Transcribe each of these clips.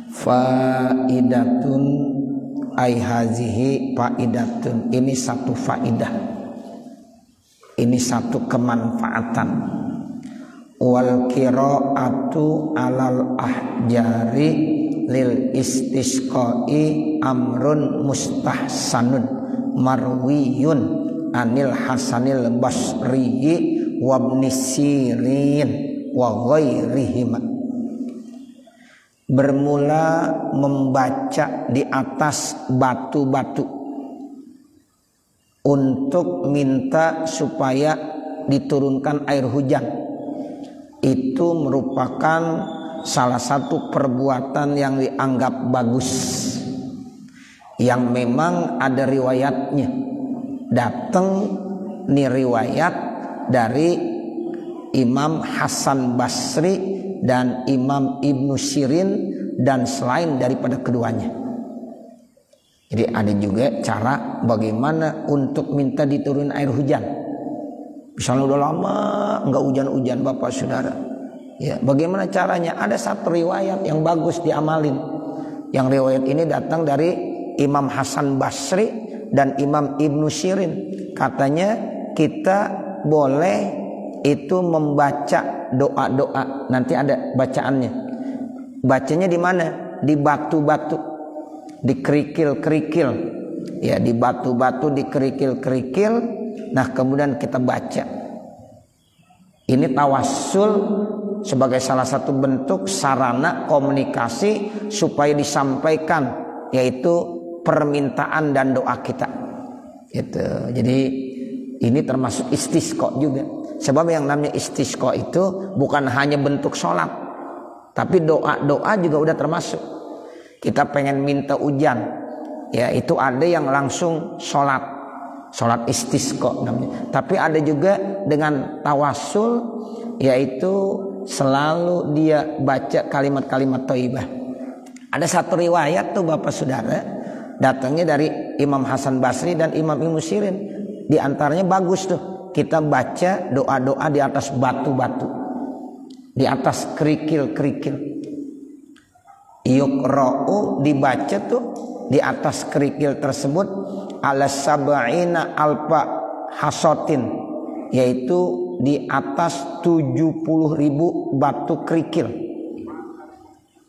Faidatun ai hazihi faidatun, ini satu faidah, ini satu kemanfaatan. Wal qiraatu alal ahjari lil istisqai amrun mustahsanun marwiyun anil hasanil basriyi wa ibn sirin wa ghairihima. Bermula membaca di atas batu-batu untuk minta supaya diturunkan air hujan, itu merupakan salah satu perbuatan yang dianggap bagus, yang memang ada riwayatnya. Datang nih riwayat dari Imam Hasan Basri dan Imam Ibnu Sirin dan selain daripada keduanya. Jadi ada juga cara bagaimana untuk minta diturun air hujan. Misalnya udah lama enggak hujan-hujan Bapak Saudara. Ya, bagaimana caranya? Ada satu riwayat yang bagus diamalin. Yang riwayat ini datang dari Imam Hasan Basri dan Imam Ibnu Sirin. Katanya kita boleh itu membaca doa-doa, nanti ada bacaannya. Bacanya di mana? Di batu-batu, di kerikil-kerikil. Ya, di batu-batu, di kerikil-kerikil. Nah, kemudian kita baca. Ini tawassul sebagai salah satu bentuk sarana komunikasi supaya disampaikan, yaitu permintaan dan doa kita. Gitu. Jadi ini termasuk istisqa juga. Sebab yang namanya istisqa itu bukan hanya bentuk sholat, tapi doa-doa juga udah termasuk. Kita pengen minta hujan, ya itu ada yang langsung sholat istisqa namanya. Tapi ada juga dengan tawassul, yaitu selalu dia baca kalimat-kalimat thayyibah. Ada satu riwayat tuh Bapak Saudara, datangnya dari Imam Hasan Basri dan Imam Ibnu Sirin. Di antaranya bagus tuh. Kita baca doa-doa di atas batu-batu, di atas kerikil-kerikil. Yuqra'u, dibaca tuh di atas kerikil tersebut ala sab'ina alfa hasotin, yaitu di atas 70.000 batu kerikil.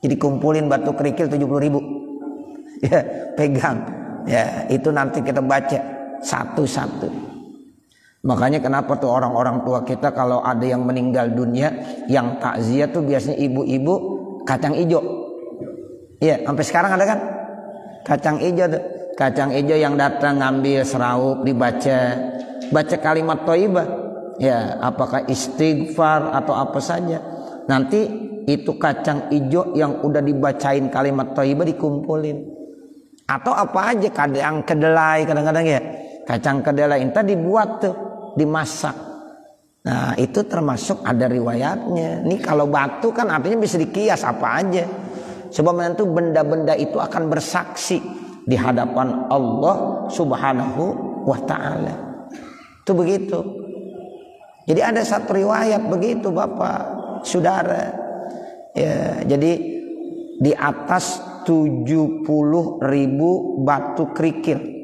Jadi kumpulin batu kerikil 70.000. Ya, pegang. Ya, itu nanti kita baca satu-satu. Makanya kenapa tuh orang-orang tua kita kalau ada yang meninggal dunia, yang takziah tuh biasanya ibu-ibu kacang ijo. Iya, sampai sekarang ada kan? Kacang ijo tuh. Kacang ijo yang datang ngambil seraup, baca kalimat thayyibah. Ya, apakah istighfar atau apa saja. Nanti itu kacang ijo yang udah dibacain kalimat thayyibah dikumpulin. Atau apa aja, kadang kedelai kadang-kadang ya. Kacang kedelai itu dibuat tuh, dimasak. Nah, itu termasuk ada riwayatnya. Nih kalau batu kan artinya bisa dikias apa aja. Sebab nanti benda-benda itu akan bersaksi di hadapan Allah Subhanahu wa ta'ala. Itu begitu. Jadi ada satu riwayat begitu Bapak Saudara. Ya, jadi di atas 70.000 batu kerikil.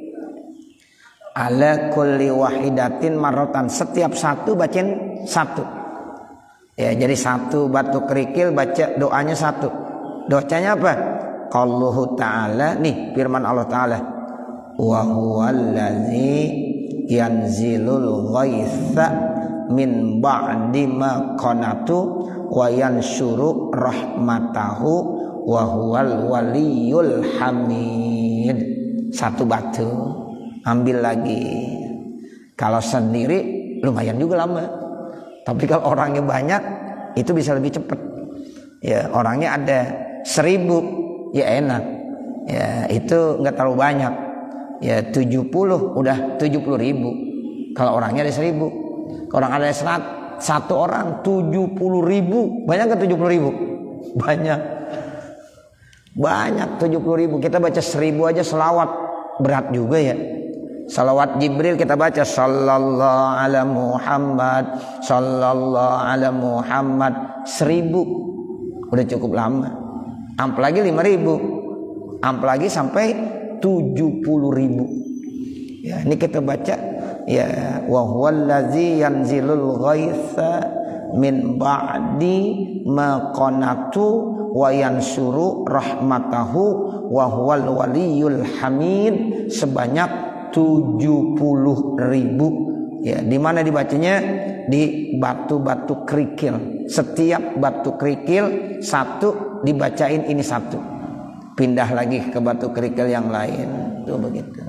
Ala kulli wahidatin marotan, setiap satu bacain satu. Ya, jadi satu batu kerikil baca doanya satu. Doanya apa? Qauluhu ta'ala, nih firman Allah Ta'ala. Wa huwallazi yanzilul ghaitha min ba'di ma qanatu wa yansyuru rahmatahu wa huwal waliyul hamid. Satu batu. Ambil lagi. Kalau sendiri lumayan juga lama. Tapi kalau orangnya banyak itu bisa lebih cepat. Ya, orangnya ada 1.000 ya enak. Ya, itu enggak terlalu banyak. Ya 70 udah 70.000. Kalau orangnya ada 1.000. Kalau orang ada 100, satu orang 70.000. Banyak enggak 70.000? Banyak. Banyak 70.000. Kita baca 1.000 aja selawat berat juga ya. Salawat Jibril kita baca sallallahu ala Muhammad, sallallahu ala Muhammad 1.000 udah cukup lama. Apalagi 5.000, apalagi sampai 70.000. Ya, ini kita baca ya, wa huwallazi yanzilul ghaitsa min ba'di ma qanatu wa yansuru rahmatahu wa huwal waliyul hamid, sebanyak 70.000. Ya, di mana dibacanya? Di batu-batu kerikil. Setiap batu kerikil satu dibacain ini satu, pindah lagi ke batu kerikil yang lain. Tuh begitu.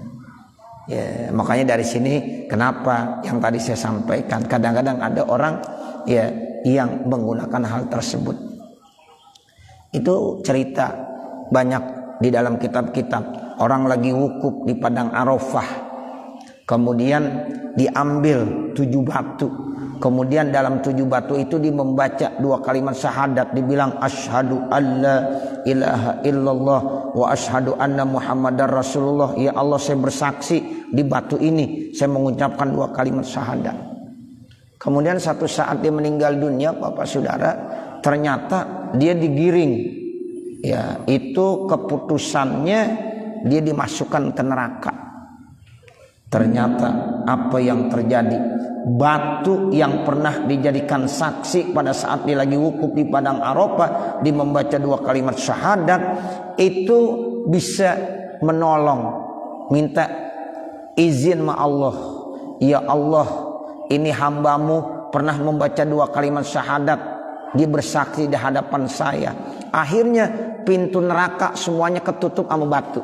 Ya, makanya dari sini kenapa yang tadi saya sampaikan, kadang-kadang ada orang ya yang menggunakan hal tersebut. Itu cerita banyak di dalam kitab-kitab. Orang lagi wukuf di padang Arafah, kemudian diambil 7 batu. Kemudian dalam 7 batu itu dia membaca 2 kalimat syahadat, dibilang asyhadu alla ilaha illallah wa asyhadu anna muhammadar rasulullah. Ya Allah, saya bersaksi di batu ini saya mengucapkan 2 kalimat syahadat. Kemudian satu saat dia meninggal dunia, Bapak Saudara, ternyata dia digiring. Ya, itu keputusannya dia dimasukkan ke neraka. Ternyata apa yang terjadi? Batu yang pernah dijadikan saksi pada saat dia lagi wukuf di padang Arafah, dia membaca 2 kalimat syahadat, itu bisa menolong, minta izin sama Allah. Ya Allah, ini hambamu pernah membaca 2 kalimat syahadat, dia bersaksi di hadapan saya. Akhirnya pintu neraka semuanya ketutup sama batu.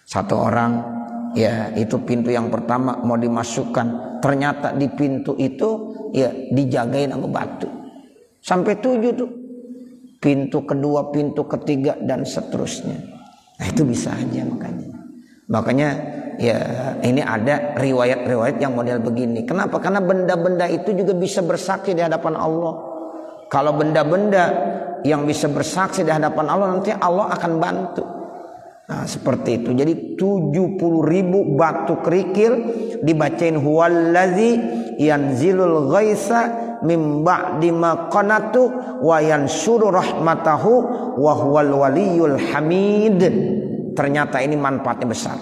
Satu orang, ya itu pintu yang pertama mau dimasukkan, ternyata di pintu itu ya dijagain sama batu. Sampai 7 tuh. Pintu kedua, pintu ketiga dan seterusnya. Nah itu bisa aja makanya. Makanya ya ini ada riwayat-riwayat yang model begini. Kenapa? Karena benda-benda itu juga bisa bersaksi di hadapan Allah. Kalau benda-benda yang bisa bersaksi di hadapan Allah, nanti Allah akan bantu. Nah seperti itu. Jadi 70.000 batu kerikil dibacain huwallazi yanzilul ghaitsa mim ba'di ma qanatu wa yansuru rahmatahu wa huwal waliyul hamid. Ternyata ini manfaatnya besar.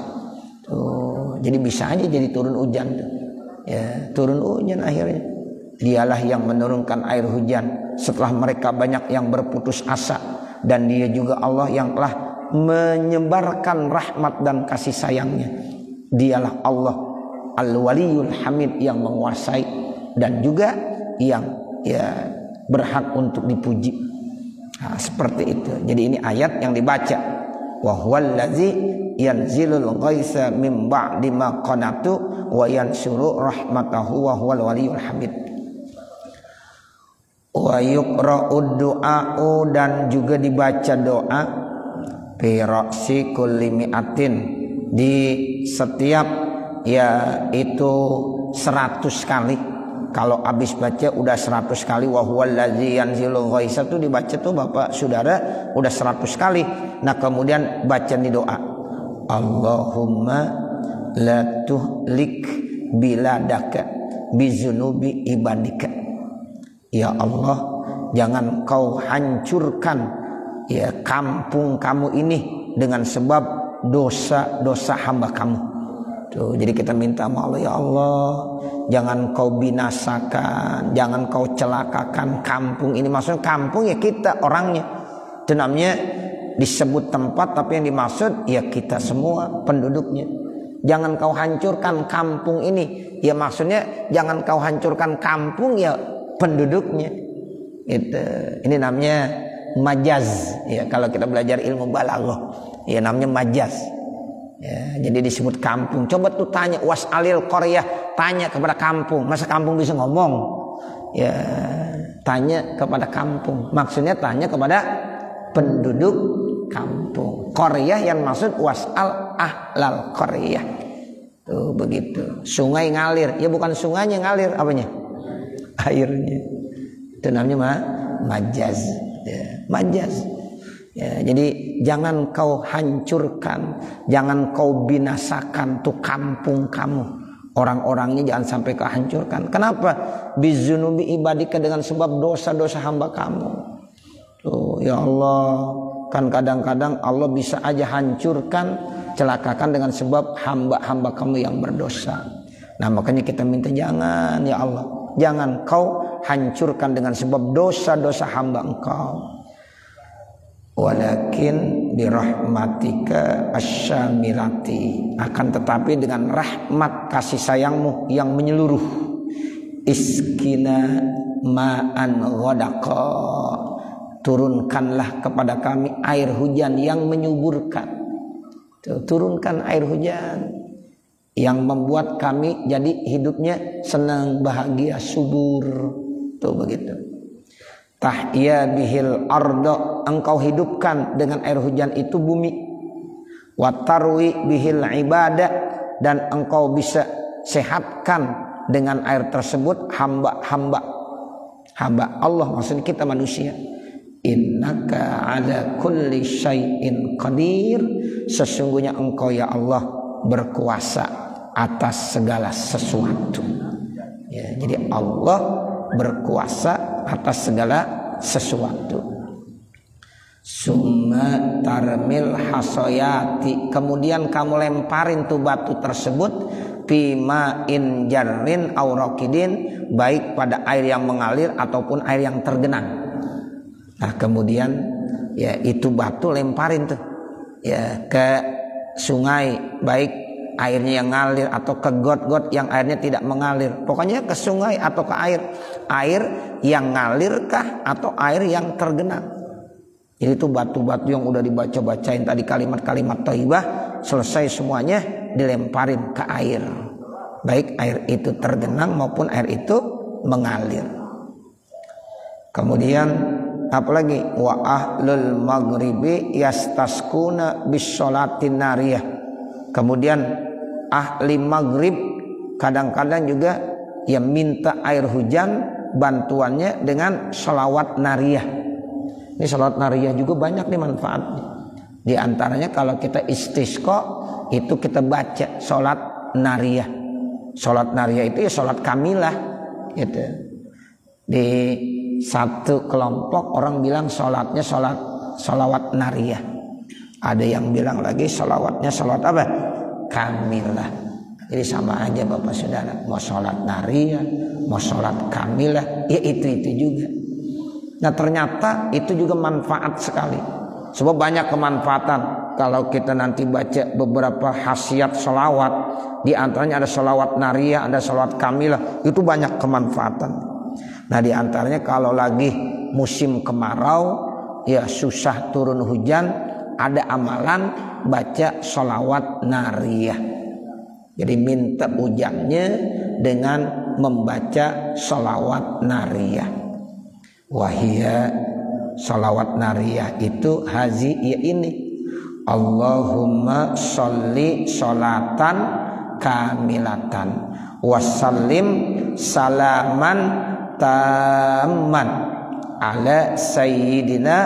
Tuh, jadi bisa aja jadi turun hujan. Ya, turun hujan akhirnya. Dialah yang menurunkan air hujan setelah mereka banyak yang berputus asa, dan dia juga Allah yang telah menyebarkan rahmat dan kasih sayangnya. Dialah Allah Al-Waliyul Hamid, yang menguasai dan juga yang ya berhak untuk dipuji. Nah, seperti itu. Jadi ini ayat yang dibaca, wa huwallazi yanzilul ghaitsa mim ba'di ma qanatu wa yansuru rahmatahu wa huwal waliyul hamid. Wa yuqra'ud du'a'u, dan juga dibaca doa fi ra'si kulli mi'atin, di setiap ya itu 100 kali. Kalau habis baca udah 100 kali wa huwallazi yanzilul ghaitsa, itu dibaca tuh Bapak Saudara udah 100 kali. Nah kemudian baca di doa, Allahumma la tuhlik biladaka bizunubi ibadika. Ya Allah, jangan kau hancurkan ya kampung kamu ini dengan sebab dosa-dosa hamba kamu. Tuh, jadi kita minta sama Allah, ya Allah, jangan kau binasakan, jangan kau celakakan kampung ini. Maksudnya kampung ya kita orangnya. Itu namanya disebut tempat, tapi yang dimaksud ya kita semua penduduknya. Jangan kau hancurkan kampung ini. Ya maksudnya jangan kau hancurkan kampung ya penduduknya. Itu. Ini namanya majaz. Ya kalau kita belajar ilmu balaghah, ya namanya majaz. Ya, jadi disebut kampung. Coba tuh tanya was'alil qaryah, tanya kepada kampung. Masa kampung bisa ngomong? Ya, tanya kepada kampung. Maksudnya tanya kepada penduduk kampung. Qaryah yang maksud was'al ahlal qaryah. Tuh begitu. Sungai ngalir, ya bukan sungainya ngalir, apanya? Airnya. Itu namanya majaz. Ya, majaz. Ya, jadi jangan kau hancurkan, jangan kau binasakan tuh kampung kamu. Orang-orangnya jangan sampai kau hancurkan. Kenapa? Bizunubi ibadika, dengan sebab dosa-dosa hamba kamu. Tuh, ya Allah, Kan kadang-kadang Allah bisa aja hancurkan, celakakan dengan sebab hamba-hamba kamu yang berdosa. Nah makanya kita minta jangan ya Allah, jangan kau hancurkan dengan sebab dosa-dosa hamba engkau. Walakin birahmatika asyamilati, akan tetapi dengan rahmat kasih sayangmu yang menyeluruh. Iskina ma'an ghadaqa, turunkanlah kepada kami air hujan yang menyuburkan. Turunkan air hujan yang membuat kami jadi hidupnya senang, bahagia, subur. Tuh begitu. Tahya bihil arda, engkau hidupkan dengan air hujan itu bumi. Wa tarwi bihil ibadah, dan engkau bisa sehatkan dengan air tersebut hamba Allah, maksudnya kita manusia. Innaka ala kulli syai'in qadir, sesungguhnya engkau ya Allah berkuasa atas segala sesuatu. Ya, jadi Allah berkuasa atas segala sesuatu. Summa tarmil hasoyati, kemudian kamu lemparin tuh batu tersebut bima in jarrin aurokidin, baik pada air yang mengalir ataupun air yang tergenang. Nah kemudian ya itu batu lemparin tuh ya ke sungai, baik airnya yang ngalir atau ke got-got yang airnya tidak mengalir. Pokoknya ke sungai atau ke air yang ngalirkah atau air yang tergenang. Jadi itu batu-batu yang udah dibaca-bacain tadi kalimat-kalimat thayyibah, selesai semuanya dilemparin ke air, baik air itu tergenang maupun air itu mengalir. Kemudian apalagi wa ahlul maghribi yastaskuna bis sholatin nariyah. Kemudian ahli maghrib kadang-kadang juga yang minta air hujan bantuannya dengan sholawat nariyah. Ini sholawat nariyah juga banyak nih manfaatnya. Di antaranya kalau kita istisqa itu kita baca sholat nariyah. Sholat nariyah itu ya sholat kamilah gitu. Di satu kelompok orang bilang sholatnya sholawat nariyah. Ada yang bilang lagi sholawatnya sholawat apa? Kamilah. Jadi sama aja Bapak Saudara, mau sholat nariyah, mau sholat kamilah, ya itu juga. Nah ternyata itu juga manfaat sekali. Sebab banyak kemanfaatan. Kalau kita nanti baca beberapa khasiat sholawat, di antaranya ada sholawat nariyah, ada sholawat kamilah, itu banyak kemanfaatan. Nah di antaranya kalau lagi musim kemarau, ya susah turun hujan, ada amalan baca sholawat nariyah. Jadi minta hujannya dengan membaca sholawat nariyah. Wahia sholawat nariyah itu hazi ya ini. Allahumma sholli sholatan kamilatan wassalim salaman tamman ala sayyidina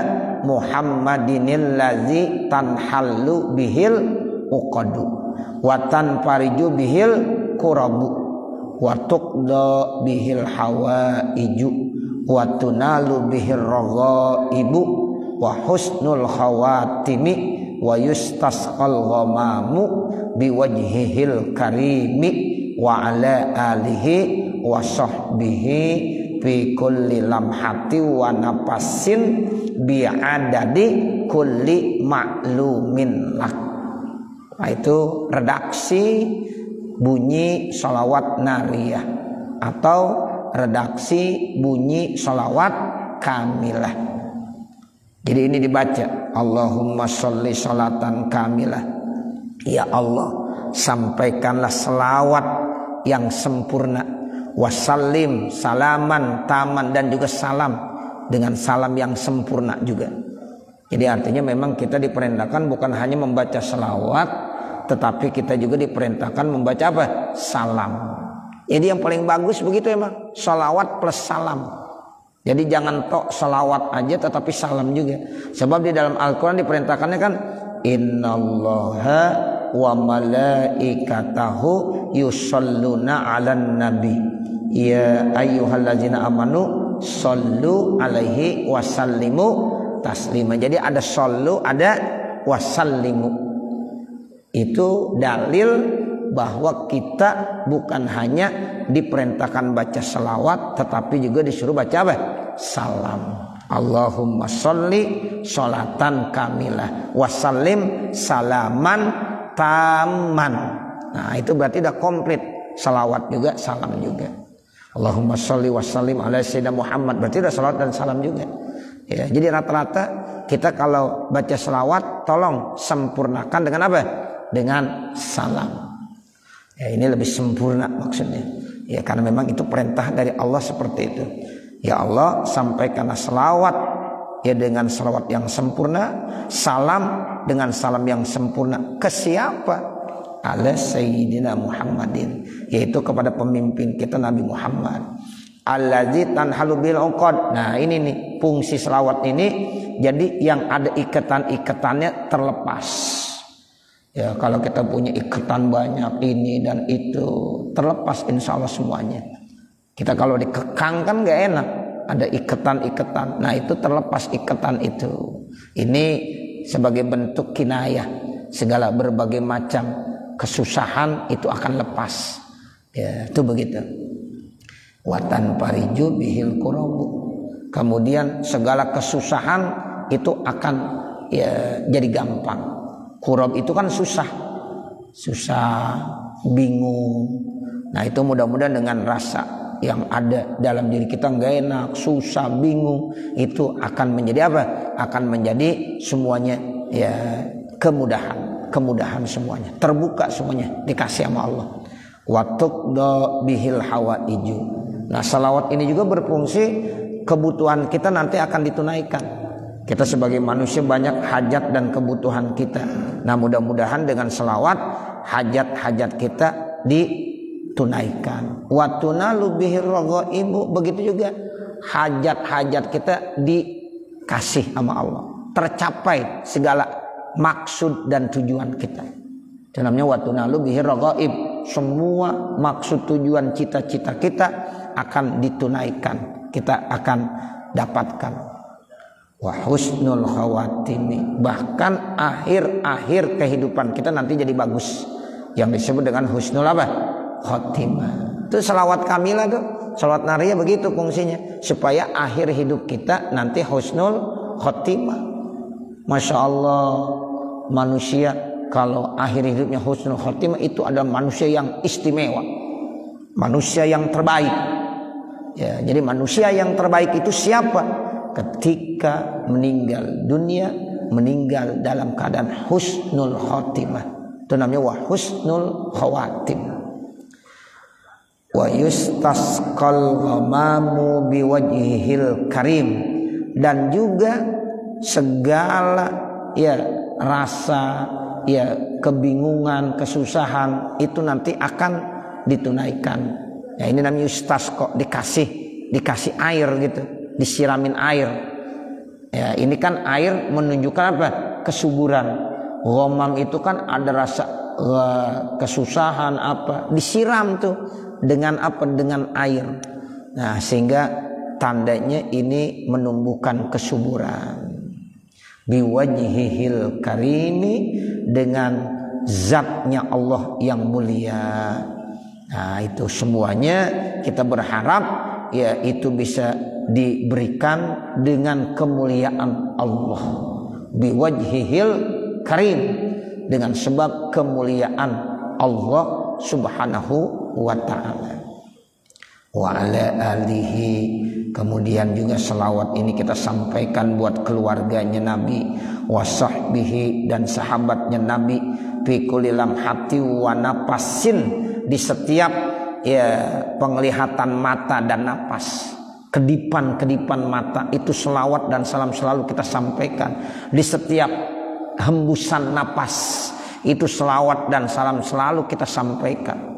Muhammadinil ladzi tanhallu bihil uqadu wa tanfariju bihil kurabu wa tuqda bihil hawaiju wa tunalu bihir raghaibu wa husnul khawatimi wa yustasqal ghamamu biwajhihil karimi wa ala alihi wa sahbihi fi kulli lamhati wa napasin bi adadi kulli ma'lumin lak. Nah itu redaksi bunyi sholawat nariyah atau redaksi bunyi sholawat kamilah. Jadi ini dibaca Allahumma sholli sholatan kamilah. Ya Allah, sampaikanlah selawat yang sempurna, wasallim salaman taman, dan juga salam dengan salam yang sempurna juga. Jadi artinya memang kita diperintahkan bukan hanya membaca selawat, tetapi kita juga diperintahkan membaca apa? Salam. Jadi yang paling bagus begitu emang, salawat plus salam. Jadi jangan tok salawat aja tetapi salam juga. Sebab di dalam Al-Quran diperintahkannya kan innallaha wa malaikatahu yusholluna 'alan nabi ya ayyuhallazina amanu shollu alaihi wasallimu taslima. Jadi ada sallu, ada wasallimu. Itu dalil bahwa kita bukan hanya diperintahkan baca selawat, tetapi juga disuruh baca apa? Salam. Allahumma sholli sholatan kamilah wasallim salaman taman. Nah itu berarti udah komplit. Salawat juga, salam juga. Allahumma sholli wasallim ala sayyidina Muhammad, berarti udah salawat dan salam juga. Ya, jadi rata-rata kita kalau baca selawat tolong sempurnakan dengan apa? Dengan salam. Ya, ini lebih sempurna maksudnya. Ya, karena memang itu perintah dari Allah seperti itu. Ya Allah, sampaikanlah selawat ya dengan selawat yang sempurna, salam dengan salam yang sempurna ke siapa? Ala sayyidina Muhammadin, yaitu kepada pemimpin kita Nabi Muhammad. Allazi tanhalu bil uqad. Nah, ini nih fungsi selawat ini, jadi yang ada ikatan-ikatannya terlepas. Ya, kalau kita punya ikatan banyak ini dan itu terlepas insya Allah semuanya. Kita kalau dikekang kan gak enak, ada ikatan-ikatan. Nah itu terlepas ikatan itu. Ini sebagai bentuk kinayah, segala berbagai macam kesusahan itu akan lepas. Ya itu begitu. Watan pariju bihil kurabu. Kemudian segala kesusahan itu akan ya jadi gampang. Kurab itu kan susah, bingung. Nah itu mudah-mudahan dengan rasa yang ada dalam diri kita nggak enak, susah, bingung, itu akan menjadi apa? Akan menjadi semuanya ya kemudahan semuanya, terbuka semuanya, dikasih sama Allah. Watuqda bihil hawaiju. Nah salawat ini juga berfungsi kebutuhan kita nanti akan ditunaikan. Kita sebagai manusia banyak hajat dan kebutuhan kita. Nah mudah-mudahan dengan selawat hajat-hajat kita ditunaikan. Watunalu bihir raghaibu, begitu juga hajat-hajat kita dikasih sama Allah. Tercapai segala maksud dan tujuan kita. Itu namanya watunalu bihir raghaib. Semua maksud tujuan cita-cita kita akan ditunaikan. Kita akan dapatkan. Wa husnul khawatimi, bahkan akhir kehidupan kita nanti jadi bagus, yang disebut dengan husnul apa? Khotimah. Itu selawat kamilah tuh, selawat nariyah begitu fungsinya, supaya akhir hidup kita nanti husnul khotimah. Masya Allah, manusia kalau akhir hidupnya husnul khotimah itu adalah manusia yang istimewa, manusia yang terbaik. Ya, jadi manusia yang terbaik itu siapa? Ketika meninggal dunia, meninggal dalam keadaan husnul khotimah. Itu namanya wa husnul khawatim. Wa yustasqal ghamamu biwajhihil karim. Dan juga segala ya rasa ya kebingungan, kesusahan itu nanti akan ditunaikan. Ya ini namanya yustasqa, dikasih air gitu, disiramin air. Ya ini kan air menunjukkan apa? Kesuburan. Ghamam itu kan ada rasa kesusahan apa, disiram tuh dengan apa? Dengan air. Nah sehingga tandanya ini menumbuhkan kesuburan. Biwajhihil karimi, dengan zatnya Allah yang mulia. Nah itu semuanya kita berharap ya itu bisa diberikan dengan kemuliaan Allah. Biwajhihil karim, dengan sebab kemuliaan Allah subhanahu wa ta'ala. Wa ala alihi, kemudian juga selawat ini kita sampaikan buat keluarganya Nabi, wa sahbihi, dan sahabatnya Nabi, fi kulli lamhati wa napasin, di setiap ya penglihatan mata dan napas, kedipan-kedipan mata itu selawat dan salam selalu kita sampaikan. Di setiap hembusan napas itu selawat dan salam selalu kita sampaikan.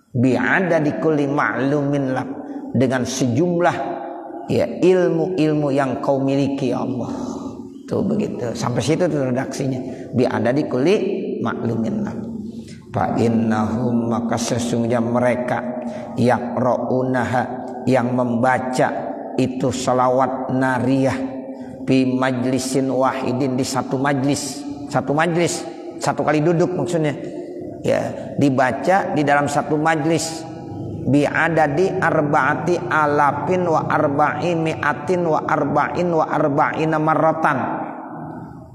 Bi'ada di kulli ma'lumin lak, dengan sejumlah ya ilmu-ilmu yang kau miliki ya Allah. Tuh begitu. Sampai situ tuh redaksinya. Bi'ada di kulli ma'lumin lak. Fa innahum, maka sesungguhnya mereka yaqra'unaha, yang membaca itu selawat nariyah, fi majlisin wahidin, di satu majlis, satu kali duduk maksudnya. Ya, dibaca di dalam satu majlis bi adadi arbaati alafin wa arba'i mi'atin wa arba'in wa arba'ina marratan.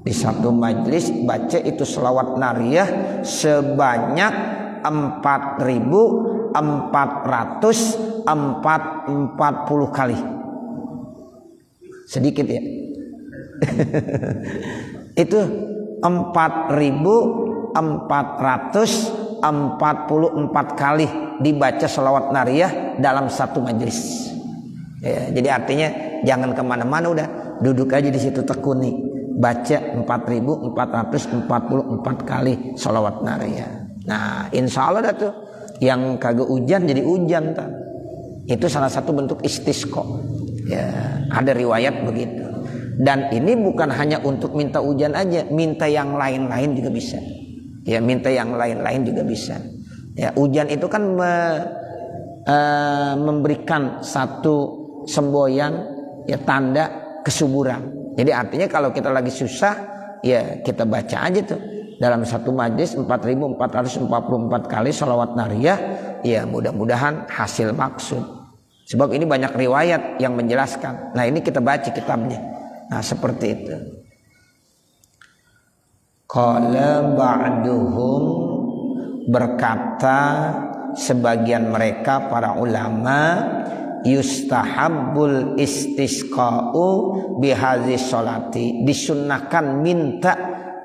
Di satu majlis baca itu selawat nariyah sebanyak 4.440 kali. Sedikit ya. Itu 4.444 kali dibaca selawat nariyah dalam satu majelis. Ya, jadi artinya jangan kemana-mana, udah duduk aja di situ tekuni, baca 4.444 kali selawat nariyah. Nah, insya Allah dah tuh yang kagak hujan jadi hujan tak. Itu salah satu bentuk istisqa. Ya, ada riwayat begitu. Dan ini bukan hanya untuk minta hujan aja, minta yang lain-lain juga bisa. Ya, minta yang lain-lain juga bisa. Ya, hujan itu kan memberikan satu semboyan, ya, tanda kesuburan. Jadi artinya kalau kita lagi susah, ya kita baca aja tuh dalam satu majlis 4.444 kali sholawat nariyah. Ya, mudah-mudahan hasil maksud. Sebab ini banyak riwayat yang menjelaskan. Nah, ini kita baca kitabnya. Nah, seperti itu. Qala ba'duhum, berkata sebagian mereka para ulama, yustahabbul istisqa'u bihazi sholati, disunnahkan minta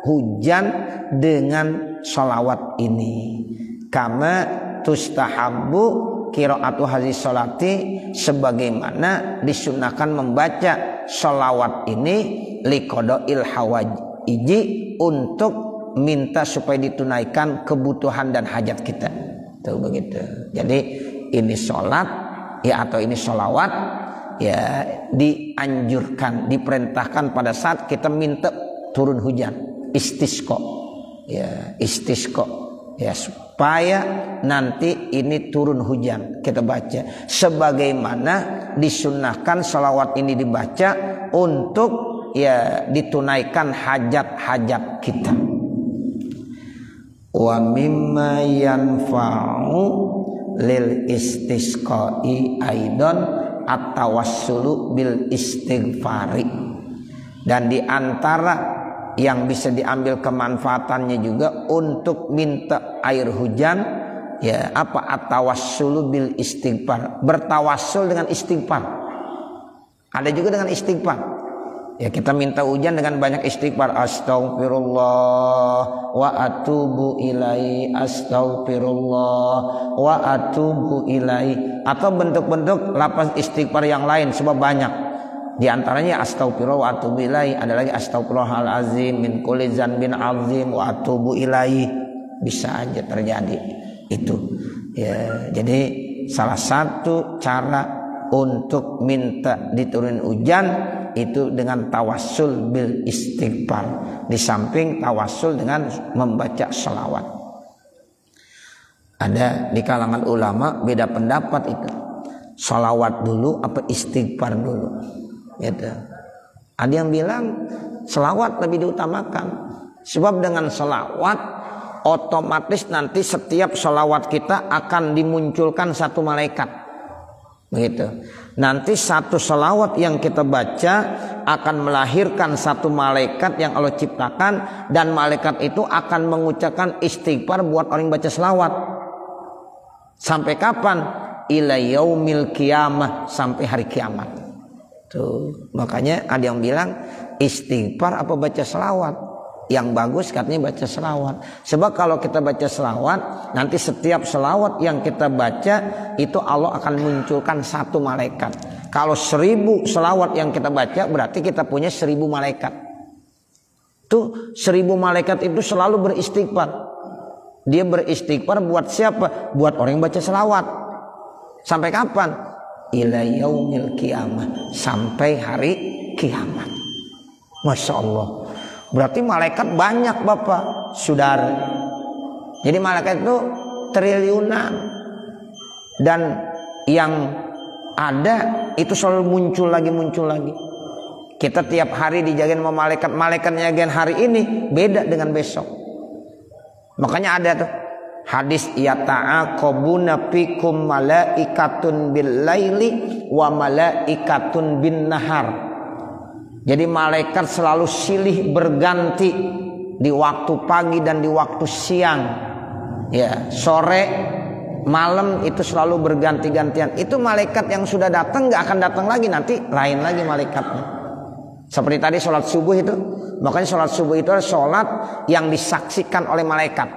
hujan dengan sholawat ini. Kama tustahabbu qiraatu hazi sholati, sebagaimana disunnahkan membaca sholawat ini liqada'il hawaiji, untuk minta supaya ditunaikan kebutuhan dan hajat kita. Tuh begitu. Jadi ini sholat, ya, atau ini sholawat, ya, dianjurkan, diperintahkan pada saat kita minta turun hujan, istisqa, ya, istisqa, ya, supaya nanti ini turun hujan kita baca. Sebagaimana disunnahkan sholawat ini dibaca untuk, ya, ditunaikan hajat-hajat kita. Wa mimma yanfa'u lil istisqa'i aidan at-tawassulu bil istighfari. Dan di antara yang bisa diambil kemanfaatannya juga untuk minta air hujan, ya, apa? At-tawassulu bil istighfar, bertawassul dengan istighfar. Ada juga dengan istighfar. Ya, kita minta hujan dengan banyak istighfar. Astaghfirullah wa atubu ilaihi, astaghfirullah wa atubu ilaihi. Atau bentuk-bentuk lafaz istighfar yang lain, sebab banyak. Di antaranya astaghfirullah wa atubu ilaihi, ada lagi astaghfirullahalazim min kulli dzanbin azim wa atubu ilaihi. Bisa aja terjadi itu. Ya, jadi salah satu cara untuk minta diturunin hujan itu dengan tawassul bil istighfar, di samping tawassul dengan membaca selawat. Ada di kalangan ulama beda pendapat itu, selawat dulu apa istighfar dulu, gitu. Ada yang bilang selawat lebih diutamakan, sebab dengan selawat otomatis nanti setiap selawat kita akan dimunculkan satu malaikat, begitu. Nanti satu selawat yang kita baca akan melahirkan satu malaikat yang Allah ciptakan, dan malaikat itu akan mengucapkan istighfar buat orang yang baca selawat. Sampai kapan? Ila yaumil qiyamah, sampai hari kiamat. Tuh, makanya ada yang bilang istighfar apa baca selawat? Yang bagus katanya baca selawat. Sebab kalau kita baca selawat, nanti setiap selawat yang kita baca itu Allah akan munculkan satu malaikat. Kalau 1000 selawat yang kita baca, berarti kita punya 1000 malaikat. Tuh 1000 malaikat itu selalu beristighfar. Dia beristighfar buat siapa? Buat orang yang baca selawat. Sampai kapan? Ila yaumil qiyamah, sampai hari kiamat. Masya Allah. Berarti malaikat banyak Bapak, Saudara. Jadi malaikat itu triliunan. Dan yang ada itu selalu muncul lagi. Kita tiap hari dijagain sama malaikat, malaikat nyagain hari ini beda dengan besok. Makanya ada tuh hadis yata'aqabuna fikum malaikatun bil laili wa malaikatun bin nahar. Jadi malaikat selalu silih berganti di waktu pagi dan di waktu siang. Ya, sore, malam itu selalu berganti-gantian. Itu malaikat yang sudah datang nggak akan datang lagi, nanti lain lagi malaikatnya. Seperti tadi sholat subuh itu, makanya sholat subuh itu adalah sholat yang disaksikan oleh malaikat.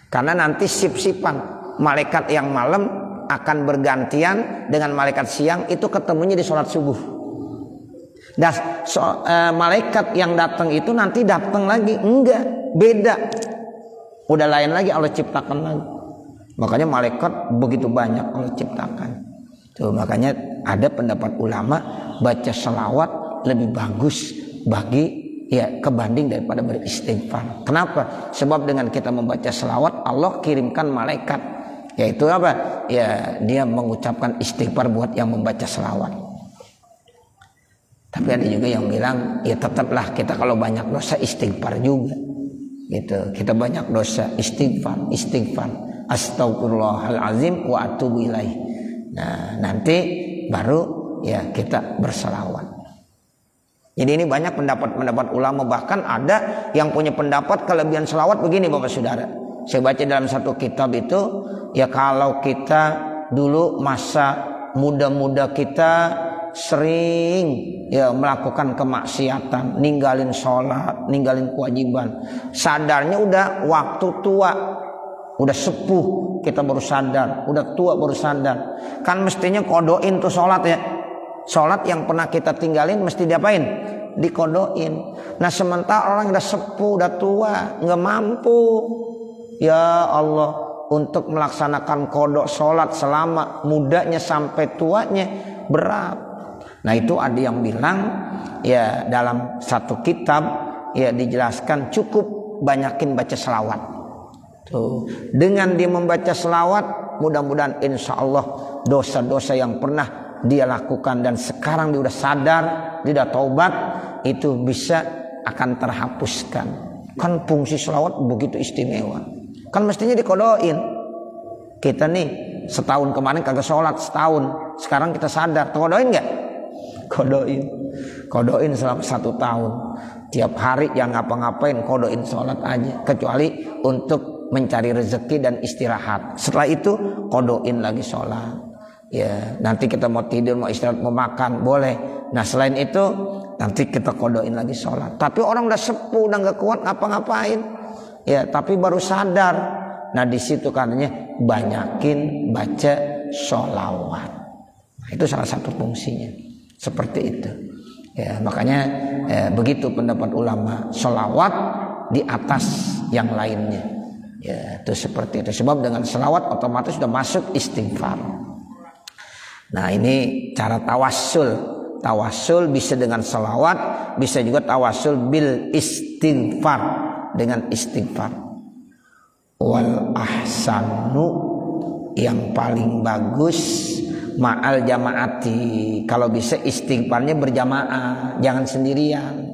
Karena nanti sip-sipan malaikat yang malam akan bergantian dengan malaikat siang, itu ketemunya di sholat subuh. Dan malaikat yang datang itu nanti datang lagi, enggak, beda. Udah lain lagi, Allah ciptakan lagi. Makanya malaikat begitu banyak Allah ciptakan. Tuh, makanya ada pendapat ulama baca selawat lebih bagus bagi kebanding daripada beristighfar. Kenapa? Sebab dengan kita membaca selawat Allah kirimkan malaikat, yaitu apa? Ya, dia mengucapkan istighfar buat yang membaca selawat. Tapi ada juga yang bilang ya tetaplah kita kalau banyak dosa istighfar juga. Gitu. Kita banyak dosa istighfar, astagfirullahalazim wa atubu ilaih. Nah, nanti baru ya kita berselawat. Jadi ini banyak pendapat ulama, bahkan ada yang punya pendapat kelebihan selawat begini Bapak Saudara. Saya baca dalam satu kitab itu, ya kalau kita dulu masa muda-muda kita sering ya melakukan kemaksiatan, ninggalin sholat, ninggalin kewajiban. Sadarnya udah waktu tua, udah sepuh kita baru sadar, udah tua baru sadar. Kan mestinya kodoin tuh sholat ya. Sholat yang pernah kita tinggalin mesti diapain? Dikodoin. Nah sementara orang udah sepuh, udah tua, nggak mampu, ya Allah, untuk melaksanakan kodok sholat selama mudanya sampai tuanya berat. Nah itu ada yang bilang ya dalam satu kitab ya dijelaskan cukup banyakin baca selawat. Tuh, dengan dia membaca selawat, mudah-mudahan insya Allah dosa-dosa yang pernah dia lakukan dan sekarang dia udah sadar, dia udah taubat, itu bisa akan terhapuskan. Kan fungsi selawat begitu istimewa. Kan mestinya dikodoin. Kita nih setahun kemarin kagak sholat setahun, sekarang kita sadar, kodoin nggak? Kodoin selama 1 tahun. Tiap hari yang ngapa-ngapain kodoin sholat aja, kecuali untuk mencari rezeki dan istirahat. Setelah itu kodoin lagi sholat. Ya, nanti kita mau tidur, mau istirahat, mau makan, boleh. Nah selain itu nanti kita kodoin lagi sholat. Tapi orang udah sepuh, udah nggak kuat ngapa-ngapain, ya tapi baru sadar. Nah di situ katanya banyakin baca sholawat. Nah, itu salah satu fungsinya. Seperti itu. Ya makanya begitu pendapat ulama, sholawat di atas yang lainnya. Ya itu seperti itu. Sebab dengan sholawat otomatis sudah masuk istighfar. Nah ini cara tawassul. Tawassul bisa dengan salawat, bisa juga tawassul bil istighfar, dengan istighfar. Wal ahsanu, yang paling bagus ma'al jamaati. Kalau bisa istighfarnya berjamaah, jangan sendirian.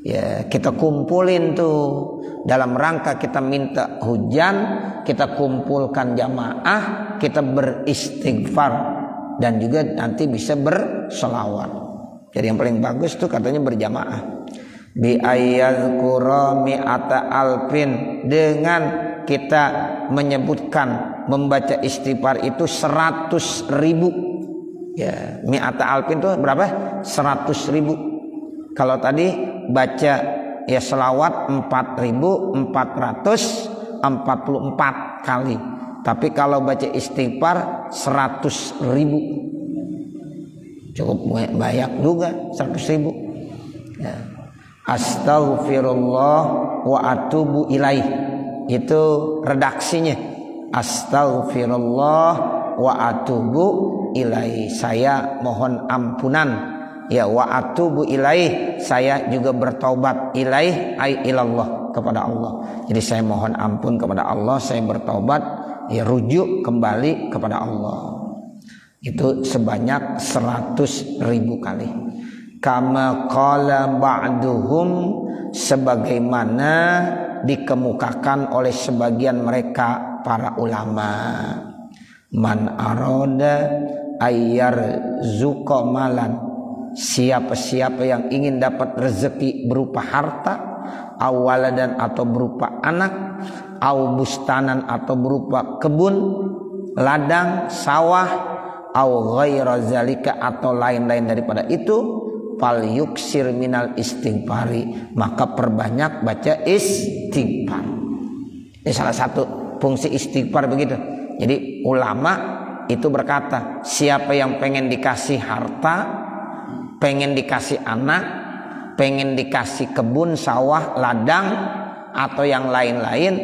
Ya, kita kumpulin tuh dalam rangka kita minta hujan, kita kumpulkan jamaah, kita beristighfar. Dan juga nanti bisa berselawat. Jadi yang paling bagus tuh katanya berjamaah. Bi ayyadhkura mi'ata alfin, dengan kita menyebutkan membaca istighfar itu 100.000. Ya, mi'ata alfin itu berapa? 100.000. Kalau tadi baca ya selawat 4.444 kali. Tapi kalau baca istighfar 100.000, cukup banyak juga 100.000. Ya. Astaghfirullah wa atubu ilaih, itu redaksinya. Astaghfirullah wa atubu ilaih, saya mohon ampunan. Ya, wa atubu ilaih, saya juga bertaubat. Ilaih ay ilallah, kepada Allah. Jadi saya mohon ampun kepada Allah, saya bertaubat. Ya rujuk kembali kepada Allah. Itu sebanyak 100.000 kali. kama qala ba'duhum, sebagaimana dikemukakan oleh sebagian mereka para ulama. Man arada ayyar zuqa malan, siapa-siapa yang ingin dapat rezeki berupa harta, awaladan atau berupa anak, au bustanan atau berupa kebun, ladang, sawah, au ghaira zalika atau lain-lain daripada itu, fal yuksir minal istighfari, maka perbanyak baca istighfar. Ini salah satu fungsi istighfar begitu. Jadi ulama itu berkata, siapa yang pengen dikasih harta, pengen dikasih anak, pengen dikasih kebun, sawah, ladang atau yang lain-lain,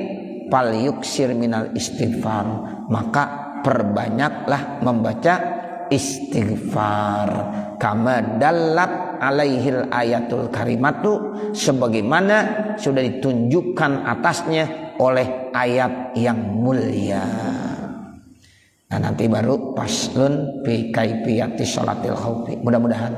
fal yuksir minal istighfar, maka perbanyaklah membaca istighfar. Kama dallat alaihil ayatul karimatu, sebagaimana sudah ditunjukkan atasnya oleh ayat yang mulia. Nah, nanti baru faslun fi kaifiyati sholatil khawfi. Mudah-mudahan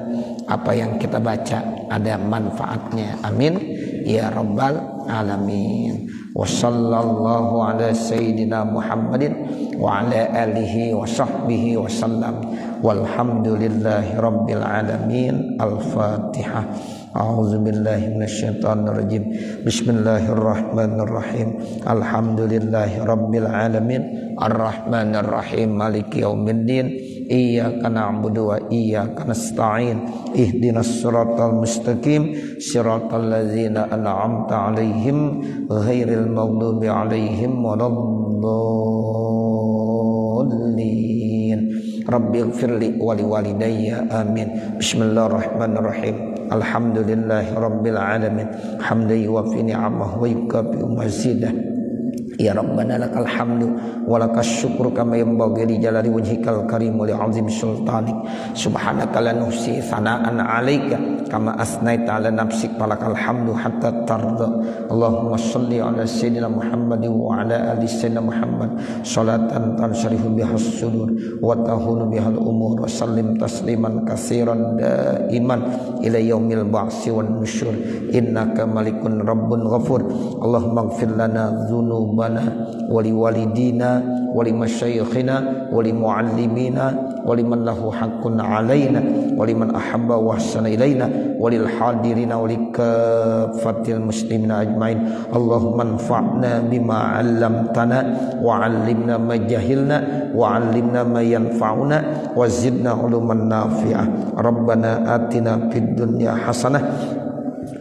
apa yang kita baca ada manfaatnya. Amin ya rabbal alamin. Wa sallallahu ala sayyidina Muhammadin wa ala alihi wa sahbihi wa sallam. Walhamdulillahi rabbil alamin. Al-Fatihah. A'udzu billahi minasyaitonir rajim. Bismillahirrahmanirrahim. Alhamdulillahi rabbil alamin. Ar-Rahmanir Rahim. Maliki yaumiddin. Iyyaka na'budu wa iyyaka nasta'in. Ihdinas siratal mustaqim. Siratal ladzina an'amta 'alaihim ghairil maghdubi 'alaihim waladdallin. Rabbighfirli wa liwalidayya. Amin. Bismillahirrahmanirrahim. Alhamdulillahi rabbil alamin. Hamdan yuwaffi ni'amahu wa yukafi mazidah. Ya Rabbana lakal hamdu wa lakas syukru kama yanbaghi li jalali wajhikal karim wa li 'azimi sultanik. Subhanaka la nuhsi thana'an 'alaika kama asnaita 'ala nafsik, falakal hamdu hatta tarda. Allahumma shalli 'ala sayyidina Muhammadin wa 'ala ali sayyidina Muhammad salatan tansharihu bihas sudur wa tahunu bihal umur, wa sallim tasliman katsiran daiman ila yaumil ba'si wan nusyur. Innaka malikun rabbun ghafur. Allahumma ighfir lana dzunubana wali walidina wali masyayikhina wali muallimina wali man lahu haqqun alaina wali man ahabba wa ahsana ilaina walil hadirina wali kafatil muslimina ajmain. Allahumma anfa'na bima 'allamtana wa 'allimna ma jahilna wa 'allimna ma yanfa'una wa zidna 'uluman nafi'ah. Rabbana atina fid dunya hasanah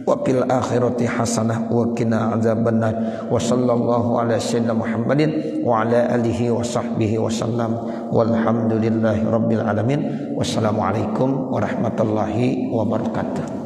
wa fil akhirati hasanah wa qina adzabannar. Wa sallallahu ala sayyidina Muhammadin wa ala alihi wa sahbihi wa sallam. Walhamdulillahi rabbil alamin. Wassalamualaikum warahmatullahi wabarakatuh.